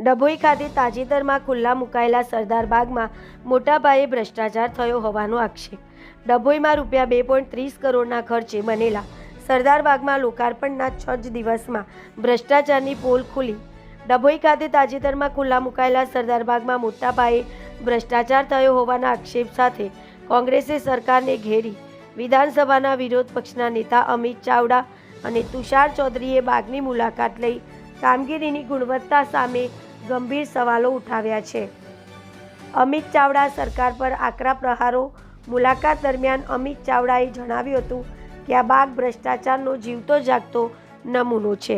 ડભોઈ ખાતે તાજેતરમાં ખુલ્લા મુકાયેલા સરદાર બાગમાં મોટા પાયે ભ્રષ્ટાચાર થયો હોવાનો આક્ષેપ। ડભોઈમાં રૂપિયા 2.30 કરોડના ખર્ચે બનેલા સરદાર બાગમાં લોકાર્પણના 6 જ દિવસમાં ભ્રષ્ટાચારની પોલ ખુલી। ડભોઈ ખાતે તાજેતરમાં ખુલ્લા મુકાયેલા સરદાર બાગમાં મોટા પાયે ભ્રષ્ટાચાર થયો હોવાના આક્ષેપ સાથે કોંગ્રેસે સરકારને ઘેરી વિધાનસભાના વિરોધ પક્ષના નેતા અમિત ચાવડા અને તુષાર ચૌધરીએ બાગની મુલાકાત લઈ કામગીરીની ગુણવત્તા સામે ગંભીર સવાલો ઉઠાવ્યા છે। અમિત ચાવડા સરકાર પર આકરા પ્રહારો। મુલાકાત દરમિયાન અમિત ચાવડાએ જણાવ્યું હતું કે આ બાગ ભ્રષ્ટાચારનો જીવતો જાગતો નમૂનો છે।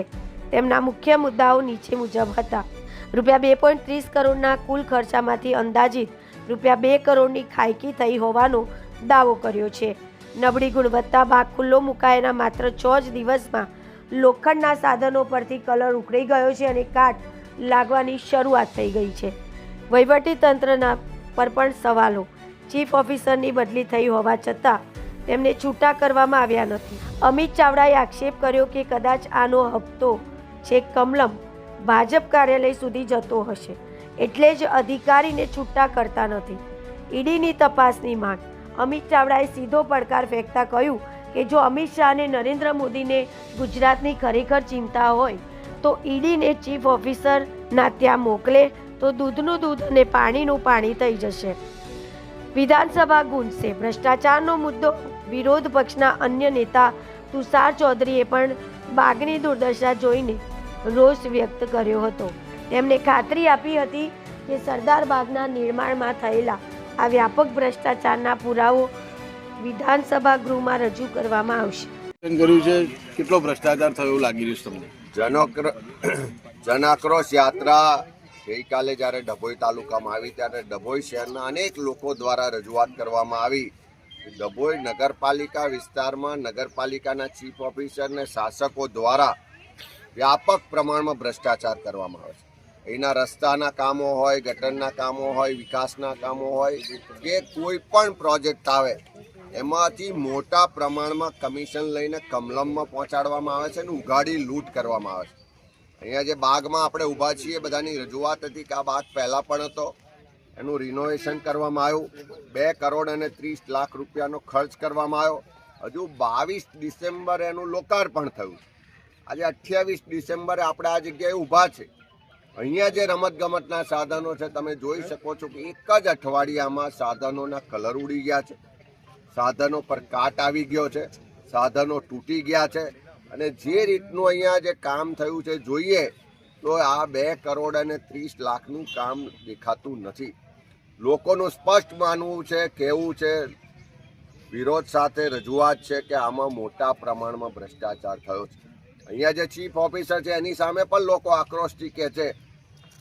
તેમના મુખ્ય મુદ્દાઓ નીચે મુજબ હતા। રૂપિયા 2.30 કરોડના કુલ ખર્ચામાંથી અંદાજિત રૂપિયા 2 કરોડની ખાયકી થઈ હોવાનો દાવો કર્યો છે। નબળી ગુણવત્તા બાગ ખુલ્લો મુકાયાના માત્ર 6 જ દિવસમાં લોખંડના સાધનો પરથી કલર ઉખડી ગયો છે અને કાટ લાગવાની શરૂઆત થઈ ગઈ છે। વહીવટી તંત્રના પર પણ સવાલો। ચીફ ઓફિસરની બદલી થઈ હોવા છતાં તેમને છૂટા કરવામાં આવ્યા નથી। અમિત ચાવડાએ આક્ષેપ કર્યો કે કદાચ આનો હપ્તો છેક કમલમ ભાજપ કાર્યાલય સુધી જતો હશે, એટલે જ અધિકારીને છૂટા કરતા નથી। ઈડીની તપાસની માંગ। અમિત ચાવડાએ સીધો પડકાર ફેંકતા કહ્યું કે જો અમિત શાહ અને નરેન્દ્ર મોદીને ગુજરાતની ખરેખર ચિંતા હોય તો ઈડીને ચીફ ઓફિસરના ત્યાં મોકલે તો દૂધનું દૂધ અને પાણીનું પાણી થઈ જશે। વિધાનસભા ગુંજશે। ભ્રષ્ટાચારનો મુદ્દો। વિરોધ પક્ષના અન્ય નેતા તુષાર ચૌધરીએ પણ બાગની દુર્દશા જોઈને રોષ વ્યક્ત કર્યો હતો। તેમણે ખાતરી આપી હતી કે સરદાર બાગના નિર્માણમાં થયેલા આ વ્યાપક ભ્રષ્ટાચારના પુરાવો વિધાનસભા ગૃહમાં રજૂ કરવામાં આવશે। કેટલો ભ્રષ્ટાચાર થયો લાગી રહ્યું છે તમને? જનાક્રોશ યાત્રા ગઈકાલે જ્યારે ડભોઈ તાલુકામાં આવી ત્યારે ડભોઈ શહેરના અનેક લોકો દ્વારા રજૂઆત કરવામાં આવી કે ડભોઈ નગરપાલિકા વિસ્તારમાં નગરપાલિકાના ચીફ ઓફિસર અને શાસકો દ્વારા વ્યાપક પ્રમાણમાં ભ્રષ્ટાચાર કરવામાં આવે છે। અહીંના રસ્તાના કામો હોય, ગટરના કામો હોય, વિકાસના કામો હોય કે કોઈ પણ પ્રોજેક્ટ આવે એમાંથી મોટા પ્રમાણમાં કમિશન લઈને કમલમમાં પહોંચાડવામાં આવે છે અને ઉઘાડી લૂંટ કરવામાં આવે છે। અહીંયા જે બાગમાં આપણે ઊભા છીએ બધાની રજૂઆત હતી કે આ બાગ પહેલાં પણ હતો, એનું રિનોવેશન કરવામાં આવ્યું, 2 કરોડ અને 30 લાખ રૂપિયાનો ખર્ચ કરવામાં આવ્યો। હજુ 22 ડિસેમ્બરે એનું લોકાર્પણ થયું। આજે 28 ડિસેમ્બરે આપણે આ જગ્યાએ ઊભા છે। અહીંયા જે રમતગમતના સાધનો છે તમે જોઈ શકો છો કે એક જ અઠવાડિયામાં સાધનોના કલર ઉડી ગયા છે, સાધનો પર કાટ આવી ગયો છે, સાધનો તૂટી ગયા છે અને જે રીતનું અહીંયા જે કામ થયું છે જોઈએ તો આ 2 કરોડ અને 30 લાખનું કામ દેખાતું નથી। લોકોનું સ્પષ્ટ માનવું છે, કહેવું છે, વિરોધ સાથે રજૂઆત છે કે આમાં મોટા પ્રમાણમાં ભ્રષ્ટાચાર થયો છે। અહીંયા જે ચીફ ઓફિસર છે એની સામે પણ લોકો આક્રોશથી કહે છે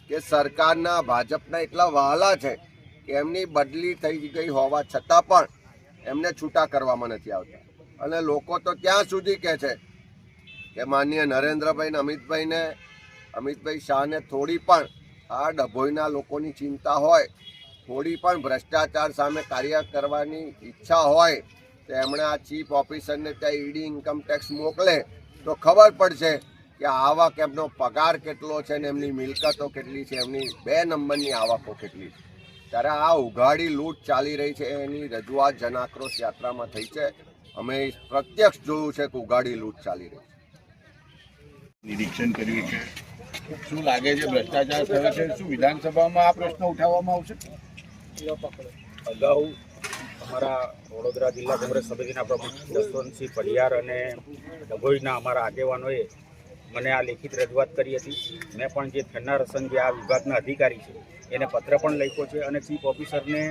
કે સરકારના ભાજપના એટલા વહાલા છે કે એમની બદલી થઈ ગઈ હોવા છતાં પણ એમને છૂટા કરવામાં નથી આવતા અને લોકો તો ત્યાં સુધી કહે છે કે માનનીય નરેન્દ્રભાઈ ને અમિતભાઈ શાહને થોડી પણ આ ડભોઈના લોકોની ચિંતા હોય, થોડી પણ ભ્રષ્ટાચાર સામે કાર્ય કરવાની ઈચ્છા હોય તો એમણે આ ચીફ ઓફિસરને ત્યાં ઈડી ઇન્કમ ટેક્સ મોકલે તો ખબર પડશે કે આવક એમનો પગાર કેટલો છે ને એમની મિલકતો કેટલી છે, એમની 2 નંબરની આવકો કેટલી છે। ત્યારે આ ઉઘાડી લૂંટ ચાલી રહી છે એની રજૂઆત જનાક્રોશ યાત્રામાં થઈ છે। અમે પ્રત્યક્ષ જોયું છે કે ઉઘાડી લૂંટ ચાલી રહી છે। નિરીક્ષણ કર્યું છે, શું લાગે છે ભ્રષ્ટાચાર થયો છે? શું વિધાનસભામાં આ પ્રશ્ન ઉઠાવવામાં આવશે? અગાઉ અમારા વડોદરા જિલ્લા કોંગ્રેસ સમિતિના પ્રમુખ જસવંતસિંહ પઢિયાર અને ડભોઈના અમારા આગેવાનોએ મને આ લેખિત રજૂઆત કરી હતી। મેં પણ જે થનારસન જે આ વિભાગના અધિકારી છે એને પત્ર પણ લખ્યો છે અને ચીફ ઓફિસરને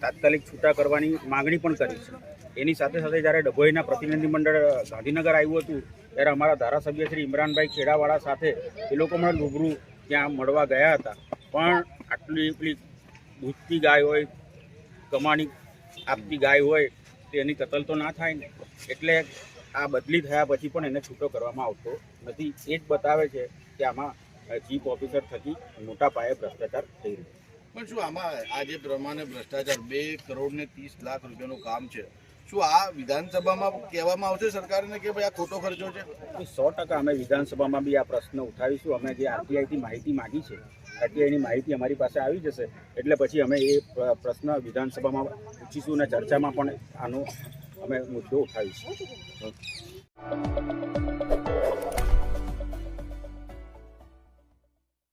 તાત્કાલિક છૂટા કરવાની માગણી પણ કરી છે। એની સાથે સાથે જ્યારે ડભોઈના પ્રતિનિધિમંડળ ગાંધીનગર આવ્યું હતું ત્યારે અમારા ધારાસભ્ય શ્રી ઇમરાનભાઈ ખેડાવાળા સાથે એ લોકો મને રૂબરૂ ત્યાં મળવા ગયા હતા, પણ આટલી પેલી દૂધતી ગાય હોય, કમાણી આપતી ગાય હોય તો એની કતલ તો ના થાય ને, એટલે આ બદલી થયા પછી પણ એને છૂટો કરવામાં આવતો નથી। એ જ બતાવે છે કે આમાં ચીફ ઓફિસર થકી મોટા પાયે ભ્રષ્ટાચાર થઈ રહ્યો છે। પણ શું આમાં આજે પ્રમાણે ભ્રષ્ટાચાર 2 કરોડ ને 30 લાખ રૂપિયાનું કામ છે, શું આ વિધાનસભામાં કહેવામાં આવશે સરકારને કે ભાઈ આ ખોટો ખર્ચો છે? 100% અમે વિધાનસભામાં બી આ પ્રશ્ન ઉઠાવીશું। અમે જે આરટીઆઈથી માહિતી માગી છે આરટીઆઈની માહિતી અમારી પાસે આવી જશે એટલે પછી અમે એ પ્રશ્ન વિધાનસભામાં પૂછીશું અને ચર્ચામાં પણ આનો અમે મુદ્દો ઉઠાવીશું.